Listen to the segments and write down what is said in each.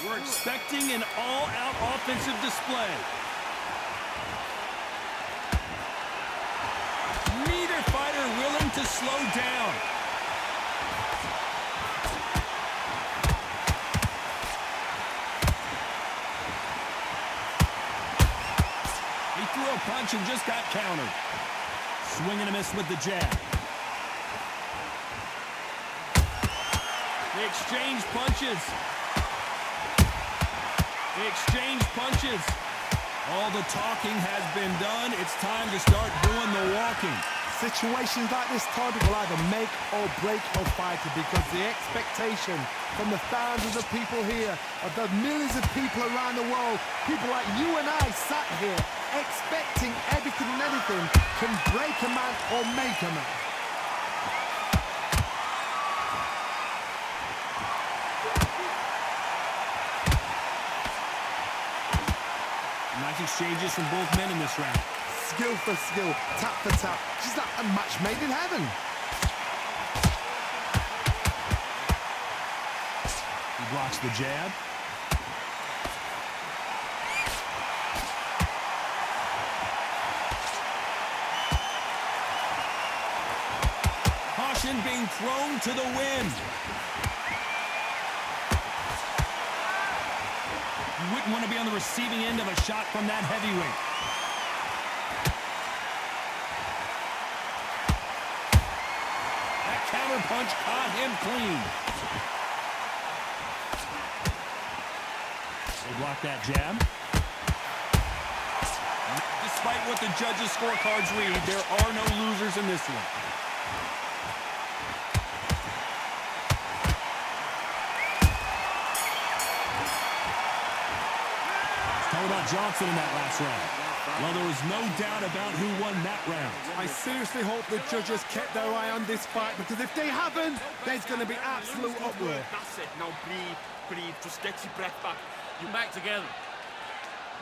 We're expecting an all-out offensive display. Neither fighter willing to slow down. He threw a punch and just got countered. Swing and a miss with the jab. They exchange punches. They exchange punches. All the talking has been done. It's time to start doing the walking. Situations like this, Todd, will either make or break your fighter, because the expectation from the thousands of people here, of the millions of people around the world, people like you and I sat here expecting everything and anything, can break a man or make a man. Nice exchanges from both men in this round. Skill for skill, tap for tap. She's like a match made in heaven. He blocks the jab. Caution being thrown to the wind. You wouldn't want to be on the receiving end of a shot from that heavyweight. That counter punch caught him clean. They block that jab. Despite what the judges' scorecards read, there are no losers in this one. About Johnson in that last round. Well, there was no doubt about who won that round. I seriously hope the judges kept their eye on this fight, because if they haven't, there's going to be absolute uproar. That's it. Now breathe. Just get your breath back. You're back together.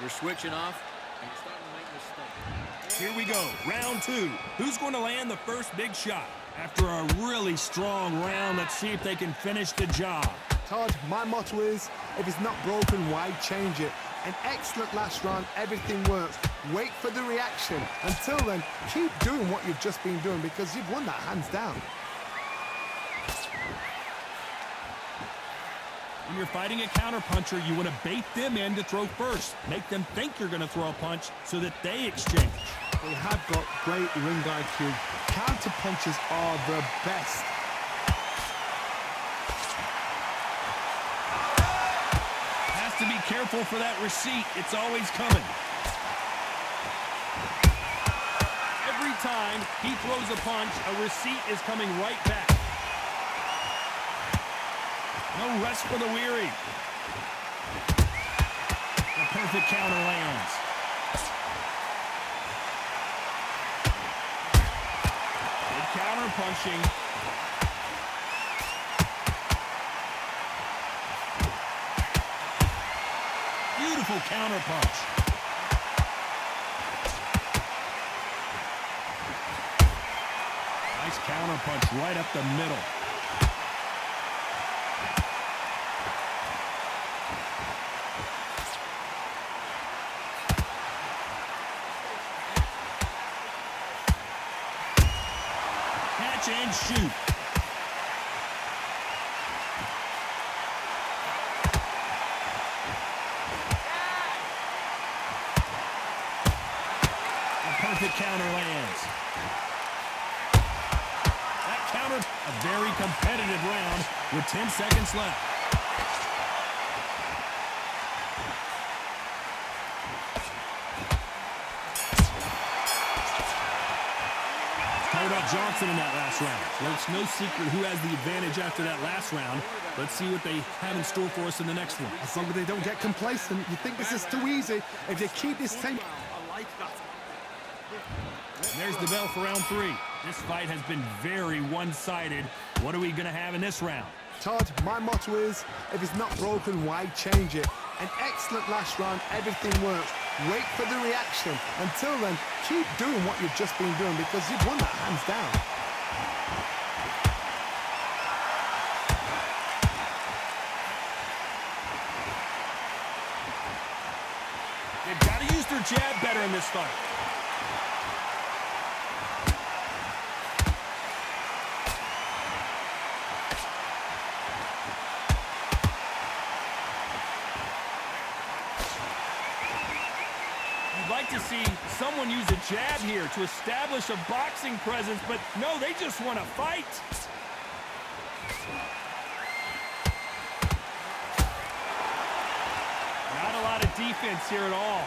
You're switching off, and you're starting to make mistakes. Here we go, round two. Who's going to land the first big shot? After a really strong round, let's see if they can finish the job. Todd, my motto is, if it's not broken, why change it? An excellent last round, everything works. Wait for the reaction. Until then, keep doing what you've just been doing, because you've won that hands down. When you're fighting a counterpuncher, you want to bait them in to throw first. Make them think you're going to throw a punch so that they exchange. They have got great ring IQ. Counter punches are the best. To be careful for that receipt. It's always coming. Every time he throws a punch, a receipt is coming right back. No rest for the weary. The perfect counter lands. Good counter punching. Beautiful counter punch. Nice counter punch right up the middle. Catch and shoot. Perfect counter lands. That counter, a very competitive round with 10 seconds left. Talk about Johnson in that last round. Well, it's no secret who has the advantage after that last round. Let's see what they have in store for us in the next one. As long as they don't get complacent, you think this is too easy. If they keep this same... I like that. And there's the bell for round three. This fight has been very one-sided. What are we going to have in this round? Todd, my motto is, if it's not broken, why change it? An excellent last round, everything works. Wait for the reaction. Until then, keep doing what you've just been doing, because you've won that hands down. jab better in this fight. You'd like to see someone use a jab here to establish a boxing presence, but no, they just want to fight. Not a lot of defense here at all.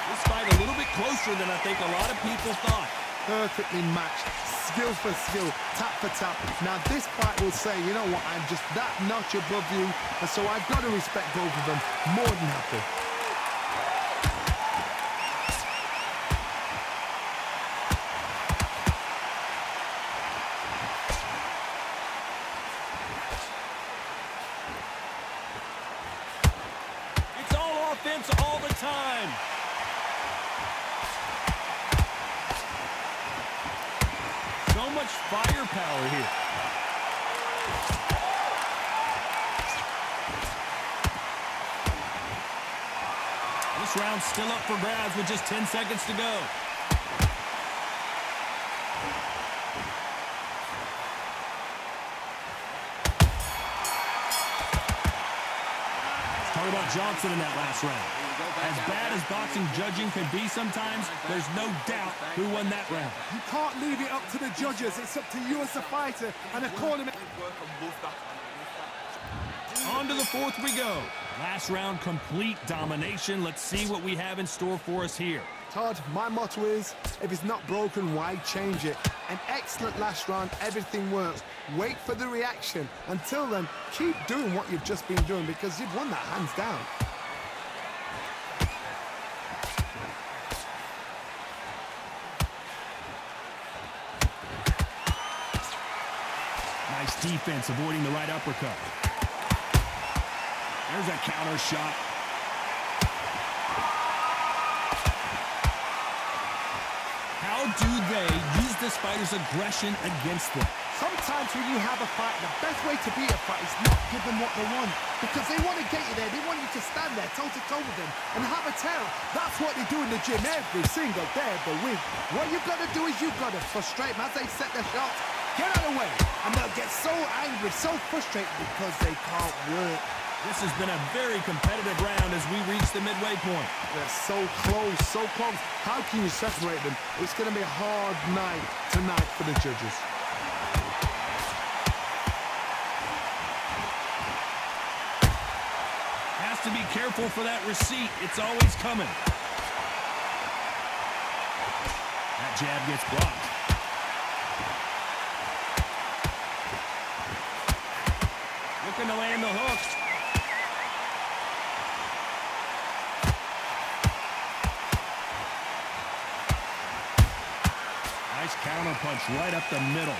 This fight a little bit closer than I think a lot of people thought. Perfectly matched, skill for skill, tap for tap. Now this fight will say, you know what, I'm just that notch above you, and so I've got to respect both of them more than happy. It's all offense all the time. So much firepower here. This round's still up for grabs with just 10 seconds to go. Talk about Johnson in that last round. As bad as boxing judging can be sometimes, there's no doubt who won that round. You can't leave it up to the judges. It's up to you as a fighter and a corner. On to the fourth we go. Last round, complete domination. Let's see what we have in store for us here. Todd, my motto is, if it's not broken, why change it? An excellent last round, everything works. Wait for the reaction. Until then, keep doing what you've just been doing because you've won that hands down. Nice defense, avoiding the right uppercut. There's a counter shot. How do they use this fighter's aggression against them? Sometimes when you have a fight, the best way to beat a fight is not give them what they want. Because they want to get you there. They want you to stand there toe-to-toe with them and have a tail. That's what they do in the gym every single day of the week. What you've got to do is you've got to frustrate them as they set their shots. Get out of the way. And they'll get so angry, so frustrated because they can't work. This has been a very competitive round as we reach the midway point. They're so close, so close. How can you separate them? It's going to be a hard night tonight for the judges. Has to be careful for that receipt. It's always coming. That jab gets blocked. Looking to land the hooks. Nice counter punch right up the middle.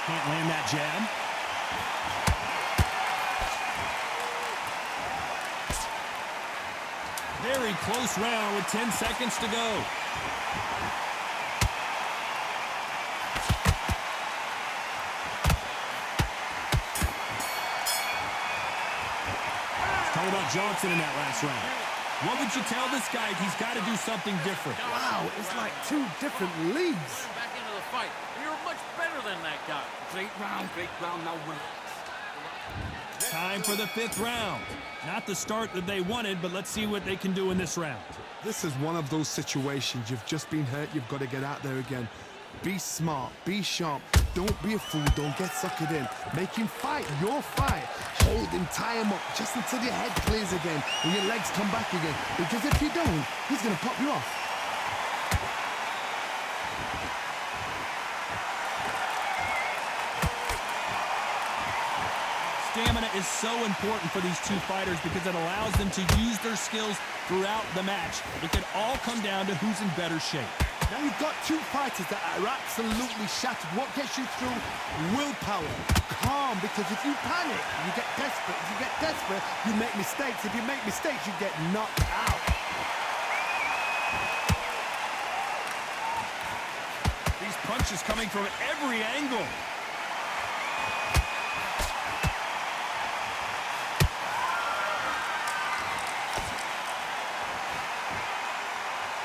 Can't land that jab. Very close round with 10 seconds to go. Talk about Johnson in that last round. What would you tell this guy? He's got to do something different. Wow, it's like two different leagues. Back into the fight. You're much better than that guy. Great round, now relax. Time for the fifth round. Not the start that they wanted, but let's see what they can do in this round. This is one of those situations. You've just been hurt. You've got to get out there again. Be smart. Be sharp. Don't be a fool. Don't get suckered in. Make him fight your fight. Hold him, tie him up, just until your head clears again and your legs come back again. Because if you don't, he's going to pop you off. Stamina is so important for these two fighters because it allows them to use their skills throughout the match. It can all come down to who's in better shape. Now you've got two fighters that are absolutely shattered. What gets you through? Willpower. Calm, because if you panic, you get desperate. If you get desperate, you make mistakes. If you make mistakes, you get knocked out. These Punches coming from every angle.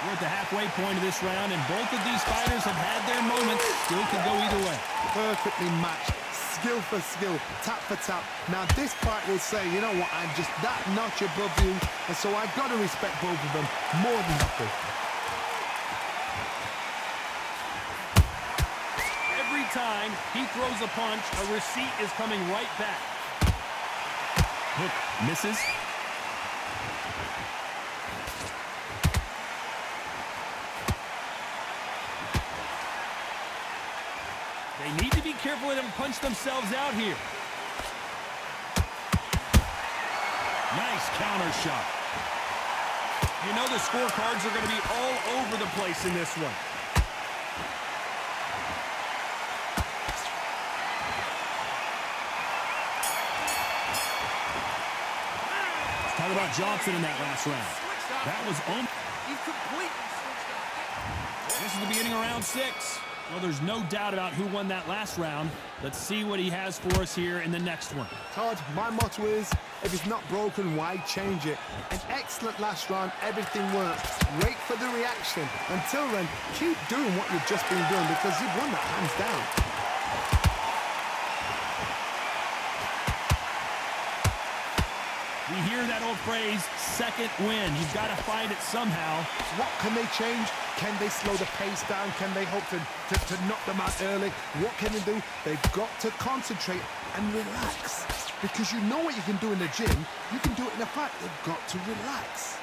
We're at the halfway point of this round, and both of these fighters have had their moments. Still could go either way. Perfectly matched. Skill for skill, tap for tap. Now this fight will say, you know what, I'm just that notch above you, and so I've got to respect both of them more than happy. Every time he throws a punch, a receipt is coming right back. Hook misses. They need to be careful they don't punch themselves out here. Nice counter shot. You know the scorecards are going to be all over the place in this one. Let's talk about Johnson in that last round. That was on. This is the beginning of round 6. Well, there's no doubt about who won that last round. Let's see what he has for us here in the next one. Todd, my motto is, if it's not broken, why change it? An excellent last round, everything worked. Wait for the reaction. Until then, keep doing what you've just been doing because you've won that hands down. We hear that old phrase, second win. You've got to find it somehow. What can they change? Can they slow the pace down? Can they hope to knock them out early? What can they do? They've got to concentrate and relax. Because you know what you can do in the gym. You can do it in a fight. They've got to relax.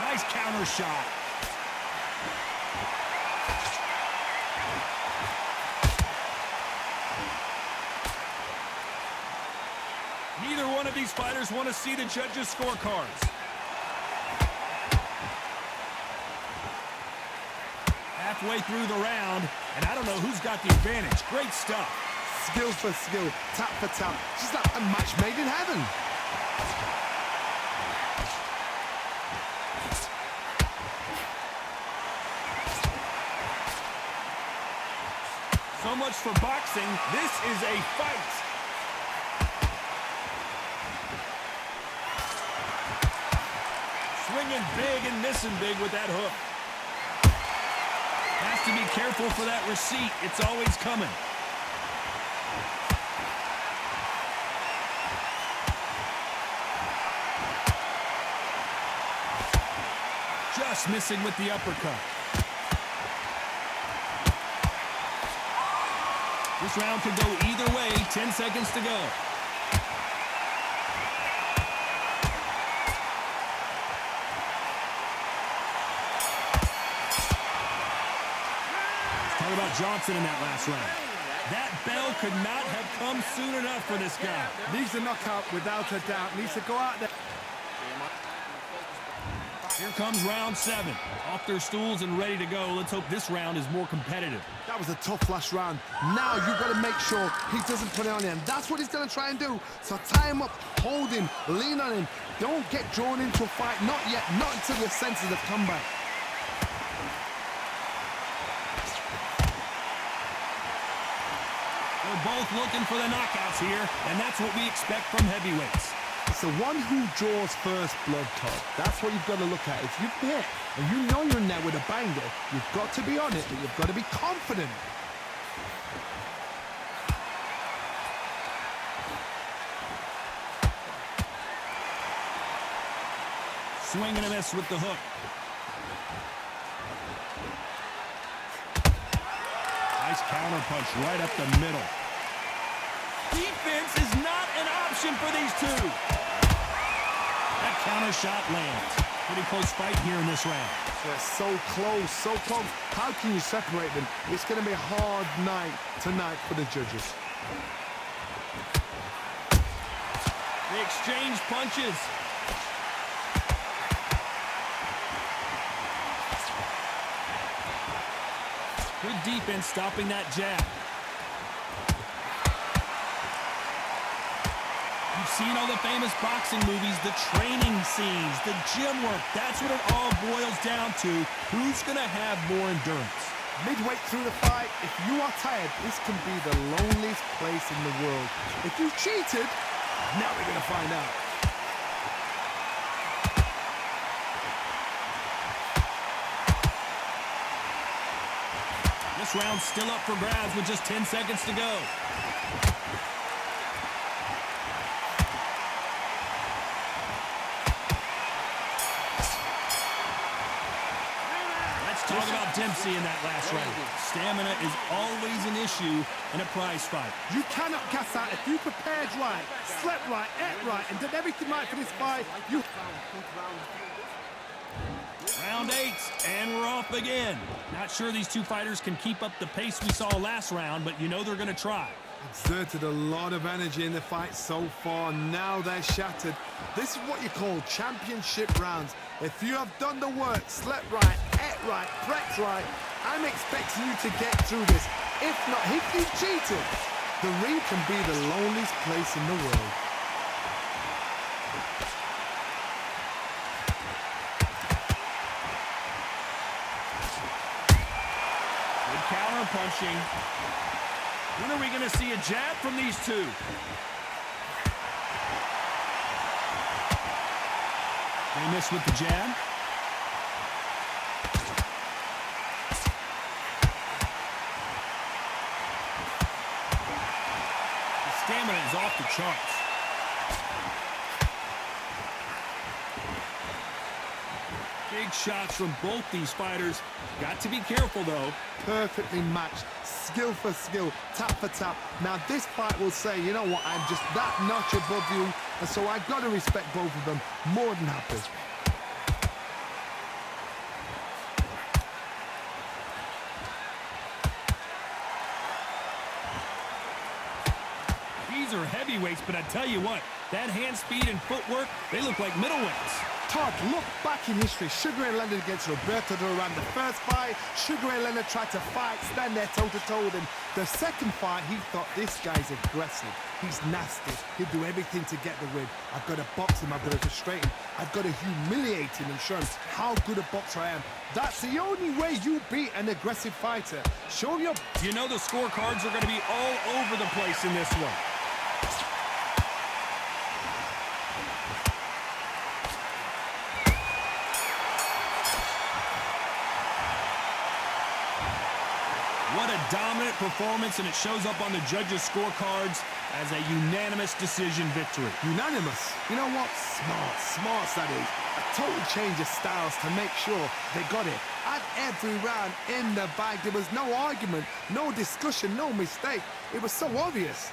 Nice counter shot. Neither one of these fighters want to see the judges' scorecards. Halfway through the round, and I don't know who's got the advantage. Great stuff. Skill for skill, tap for tap. Just like a match made in heaven. So much for boxing. This is a fight. Swinging big and missing big with that hook. Has to be careful for that receipt. It's always coming. Just missing with the uppercut. This round could go either way. 10 seconds to go. Talk about Johnson in that last round. That bell could not have come soon enough for this guy. Needs a knockout without a doubt. Needs to go out there. Here comes round 7. Off their stools and ready to go. Let's hope this round is more competitive. That was a tough last round. Now you've got to make sure he doesn't put it on him. That's what he's going to try and do. So tie him up, hold him, lean on him. Don't get drawn into a fight. Not yet. Not until your senses have come back. They're both looking for the knockouts here, and that's what we expect from heavyweights. It's the one who draws first blood, Todd. That's what you've got to look at. If you're hit and you know you're in there with a banger, you've got to be on it, but you've got to be confident. Swing and a miss with the hook. Nice counter punch right up the middle. Defense is not an option for these two. That counter shot lands. Pretty close fight here in this round. They're so close, so close. How can you separate them? It's going to be a hard night tonight for the judges. They exchange punches. Good defense stopping that jab. You've seen all the famous boxing movies, the training scenes, the gym work. That's what it all boils down to. Who's going to have more endurance? Midway through the fight, if you are tired, this can be the loneliest place in the world. If you cheated, now we're going to find out. This round's still up for grabs with just 10 seconds to go. Let's talk about Dempsey in that last round. Stamina is always an issue in a prize fight. You cannot gas out. If you prepared right, slept right, ate right, and did everything right for this fight, you... Round 8, and we're off again. Not sure these two fighters can keep up the pace we saw last round, but you know they're going to try. Exerted a lot of energy in the fight so far. Now they're shattered. This is what you call championship rounds. If you have done the work, slept right, ate right, prepped right, I'm expecting you to get through this. If not, if you cheated, the ring can be the loneliest place in the world. Counter punching. When are we going to see a jab from these two? They miss with the jab. The stamina is off the charts. Big shots from both these fighters. Got to be careful, though. Perfectly matched, skill for skill, tap for tap. Now this fight will say, you know what, I'm just that notch above you, and so I've got to respect both of them more than happy. These are heavyweights, but I tell you what, that hand speed and footwork, they look like middleweights. Todd, look back in history. Sugar Ray Leonard against Roberto Duran. The first fight, Sugar Ray Leonard tried to fight, stand there toe-to-toe with him. The second fight, he thought, this guy's aggressive. He's nasty. He'll do everything to get the win. I've got to box him. I've got to frustrate him. I've got to humiliate him and show him how good a boxer I am. That's the only way you beat an aggressive fighter. Show your... You know the scorecards are going to be all over the place in this one. What a dominant performance, and it shows up on the judges' scorecards as a unanimous decision victory. Unanimous. You know what? Smart that is. A total change of styles to make sure they got it. At every round in the bag, there was no argument, no discussion, no mistake. It was so obvious.